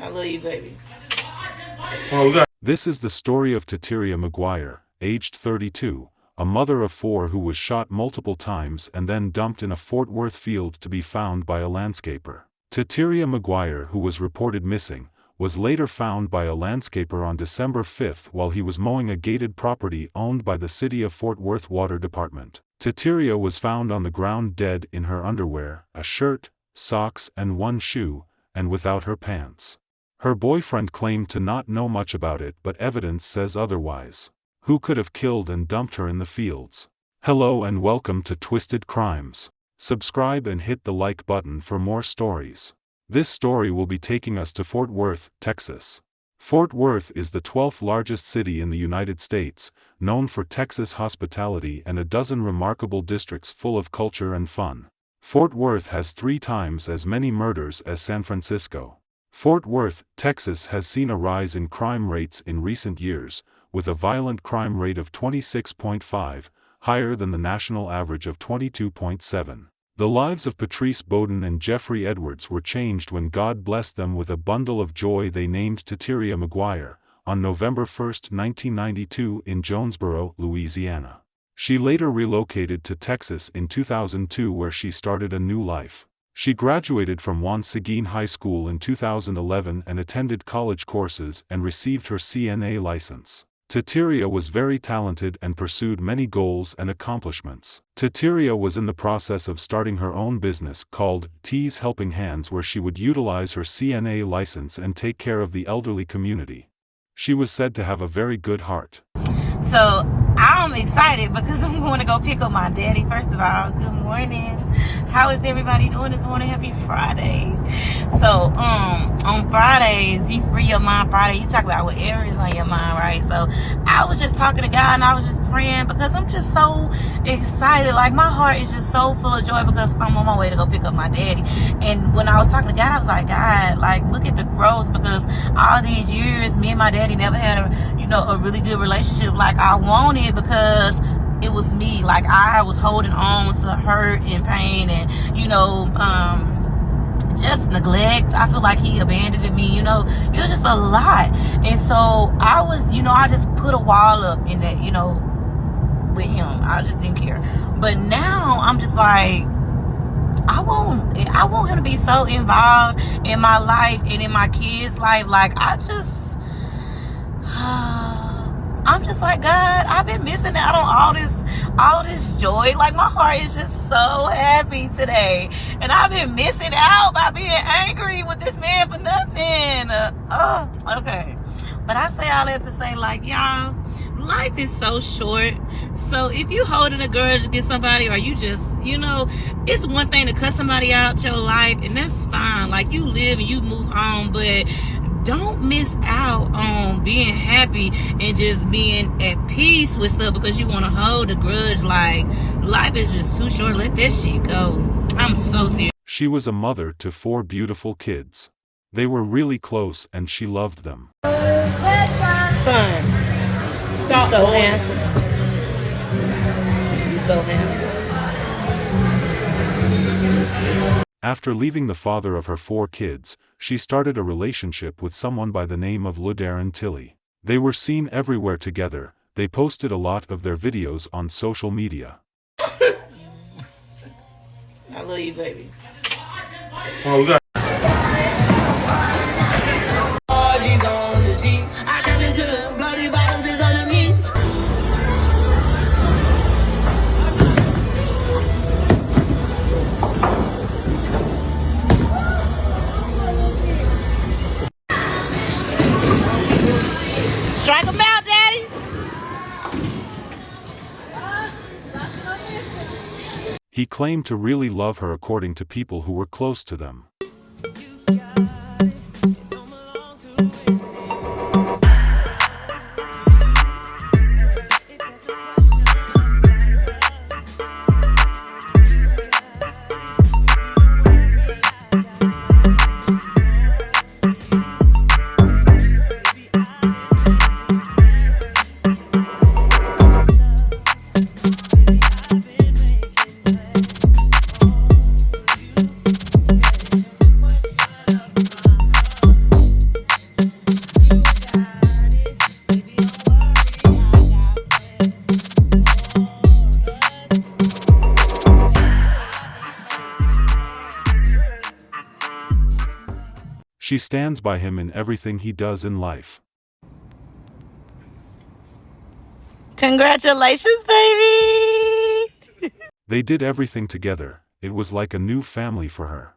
I love you, baby. This is the story of Taterea McGuire, aged 32, a mother of 4 who was shot multiple times and then dumped in a Fort Worth field to be found by a landscaper. Taterea McGuire, who was reported missing, was later found by a landscaper on December 5 while he was mowing a gated property owned by the City of Fort Worth Water Department. Taterea was found on the ground dead in her underwear, a shirt, socks and one shoe, and without her pants. Her boyfriend claimed to not know much about it, but evidence says otherwise. Who could have killed and dumped her in the fields? Hello and welcome to Twisted Crimes. Subscribe and hit the like button for more stories. This story will be taking us to Fort Worth, Texas. Fort Worth is the 12th largest city in the United States, known for Texas hospitality and a dozen remarkable districts full of culture and fun. Fort Worth has 3 times as many murders as San Francisco. Fort Worth, Texas has seen a rise in crime rates in recent years, with a violent crime rate of 26.5, higher than the national average of 22.7. The lives of Patrice Bowden and Jeffrey Edwards were changed when God blessed them with a bundle of joy they named Taterea McGuire, on November 1, 1992 in Jonesboro, Louisiana. She later relocated to Texas in 2002 where she started a new life. She graduated from Juan Seguin High School in 2011 and attended college courses and received her CNA license. Taterea was very talented and pursued many goals and accomplishments. Taterea was in the process of starting her own business called T's Helping Hands, where she would utilize her CNA license and take care of the elderly community. She was said to have a very good heart. So I'm excited because I'm going to go pick up my daddy. First of all, good morning. How is everybody doing this morning? Happy Friday. So on Fridays, you free your mind Friday. You talk about whatever is on your mind, right? So I was just talking to God and I was just praying because I'm just so excited. Like my heart is just so full of joy because I'm on my way to go pick up my daddy. And when I was talking to God, I was like, God, like look at the growth, because all these years me and my daddy never had a really good relationship like I wanted, because it was me. Like I was holding on to hurt and pain and just neglect. I feel like he abandoned me. It was just a lot. And so I was, I just put a wall up in that, with him. I just didn't care. But now I'm just like, I want him to be so involved in my life and in my kids' life. Like I'm just like, God, I've been missing out on all this joy. Like my heart is just so happy today. And I've been missing out by being angry with this man for nothing. Okay. But I say all that to say, like, y'all, life is so short. So if you holding a grudge against somebody, or you just, it's one thing to cut somebody out your life, and that's fine. Like you live and you move on, but don't miss out on being happy and just being at peace with stuff because you want to hold a grudge. Like, life is just too short. Let that shit go. I'm so serious. She was a mother to 4 beautiful kids. They were really close and she loved them. Son, stop. You're so handsome. You're so handsome. After leaving the father of her 4 kids, she started a relationship with someone by the name of LeDarren. They were seen everywhere together. They posted a lot of their videos on social media. I love you, baby. Strike him out, Daddy. He claimed to really love her according to people who were close to them. She stands by him in everything he does in life. Congratulations, baby! They did everything together. It was like a new family for her.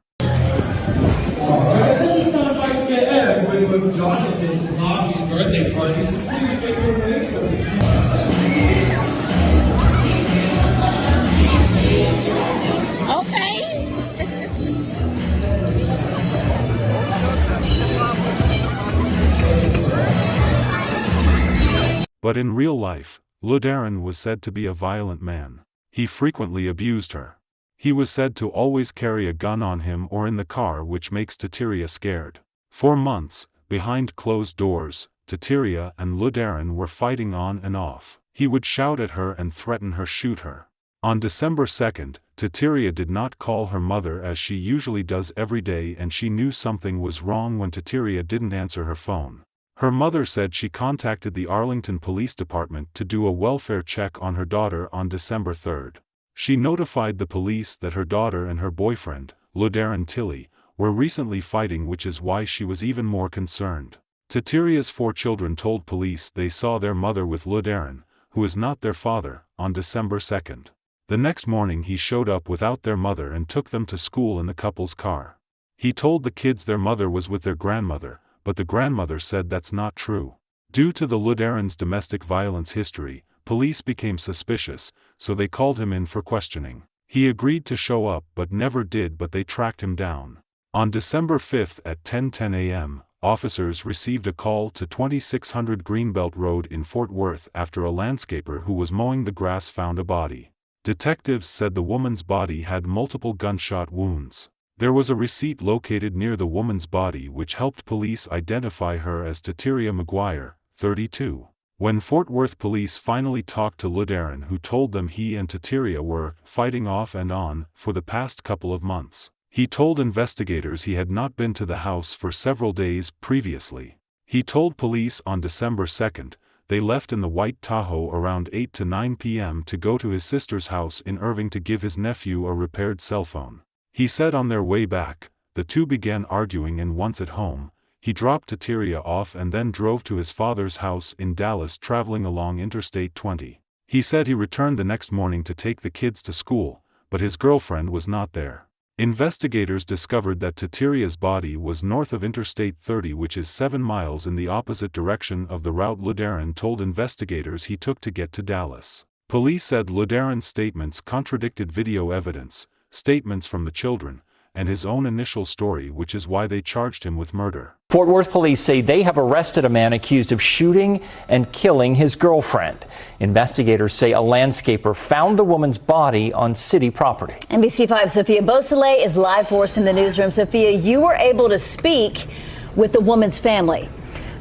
But in real life, LeDarren was said to be a violent man. He frequently abused her. He was said to always carry a gun on him or in the car, which makes Taterea scared. For months, behind closed doors, Taterea and LeDarren were fighting on and off. He would shout at her and threaten her shoot her. On December 2nd, Taterea did not call her mother as she usually does every day, and she knew something was wrong when Taterea didn't answer her phone. Her mother said she contacted the Arlington Police Department to do a welfare check on her daughter on December 3rd. She notified the police that her daughter and her boyfriend, LeDarren Tilly, were recently fighting, which is why she was even more concerned. Taterea's 4 children told police they saw their mother with LeDarren, who is not their father, on December 2nd. The next morning he showed up without their mother and took them to school in the couple's car. He told the kids their mother was with their grandmother, but the grandmother said that's not true. Due to the LeDarren's domestic violence history, police became suspicious, so they called him in for questioning. He agreed to show up but never did, but they tracked him down. On December 5th at 10:10 a.m., officers received a call to 2600 Greenbelt Road in Fort Worth after a landscaper who was mowing the grass found a body. Detectives said the woman's body had multiple gunshot wounds. There was a receipt located near the woman's body which helped police identify her as Taterea McGuire, 32. When Fort Worth police finally talked to LeDarren, who told them he and Taterea were fighting off and on for the past couple of months, he told investigators he had not been to the house for several days previously. He told police on December 2nd, they left in the white Tahoe around 8 to 9 p.m. to go to his sister's house in Irving to give his nephew a repaired cell phone. He said on their way back, the two began arguing, and once at home, he dropped Taterea off and then drove to his father's house in Dallas, traveling along Interstate 20. He said he returned the next morning to take the kids to school, but his girlfriend was not there. Investigators discovered that Taterea's body was north of Interstate 30, which is 7 miles in the opposite direction of the route LeDarren told investigators he took to get to Dallas. Police said LeDarren's statements contradicted video evidence, statements from the children, and his own initial story, which is why they charged him with murder. Fort Worth police say they have arrested a man accused of shooting and killing his girlfriend. Investigators say a landscaper found the woman's body on city property. NBC5's Sophia Beausoleil is live for us in the newsroom. Sophia, you were able to speak with the woman's family.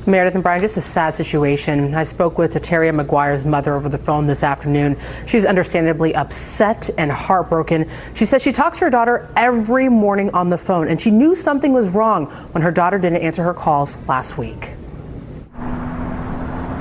Meredith and Brian, just a sad situation. I spoke with Taterea McGuire's mother over the phone this afternoon. She's understandably upset and heartbroken. She says she talks to her daughter every morning on the phone, and she knew something was wrong when her daughter didn't answer her calls last week.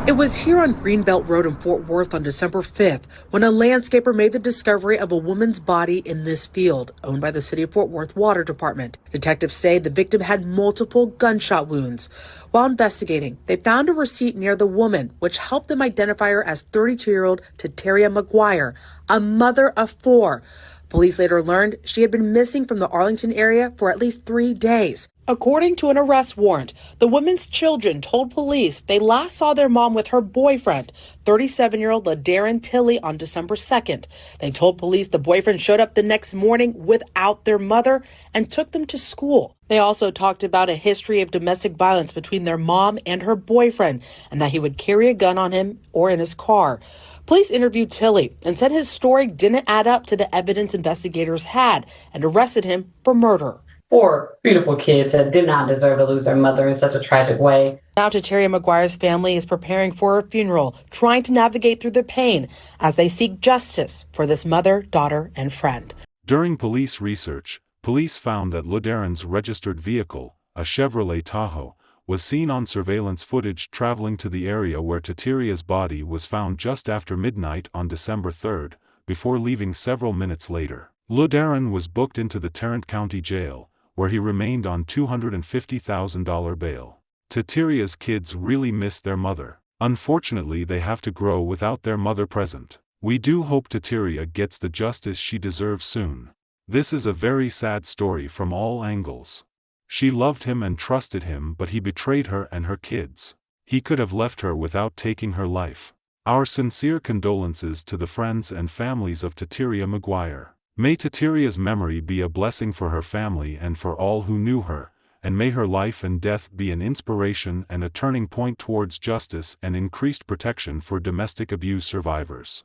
It was here on Greenbelt Road in Fort Worth on December 5th when a landscaper made the discovery of a woman's body in this field, owned by the City of Fort Worth Water Department. Detectives say the victim had multiple gunshot wounds. While investigating, they found a receipt near the woman, which helped them identify her as 32-year-old Taterea McGuire, a mother of 4. Police later learned she had been missing from the Arlington area for at least 3 days. According to an arrest warrant, the woman's children told police they last saw their mom with her boyfriend, 37-year-old LeDarren Tilly, on December 2nd. They told police the boyfriend showed up the next morning without their mother and took them to school. They also talked about a history of domestic violence between their mom and her boyfriend, and that he would carry a gun on him or in his car. Police interviewed Tilly and said his story didn't add up to the evidence investigators had and arrested him for murder. 4 beautiful kids that did not deserve to lose their mother in such a tragic way. Now Taterea McGuire's family is preparing for her funeral, trying to navigate through the pain as they seek justice for this mother, daughter, and friend. During police research, police found that LeDarren's registered vehicle, a Chevrolet Tahoe, was seen on surveillance footage traveling to the area where Taterea's body was found just after midnight on December 3rd, before leaving several minutes later. LeDarren was booked into the Tarrant County Jail, where he remained on $250,000 bail. Tateria's kids really miss their mother. Unfortunately, they have to grow without their mother present. We do hope Tateria gets the justice she deserves soon. This is a very sad story from all angles. She loved him and trusted him, but he betrayed her and her kids. He could have left her without taking her life. Our sincere condolences to the friends and families of Taterea McGuire. May Tateria's memory be a blessing for her family and for all who knew her, and may her life and death be an inspiration and a turning point towards justice and increased protection for domestic abuse survivors.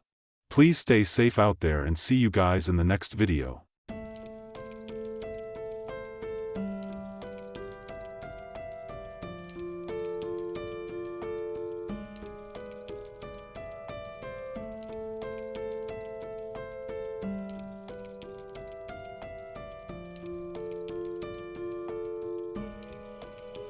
Please stay safe out there and see you guys in the next video.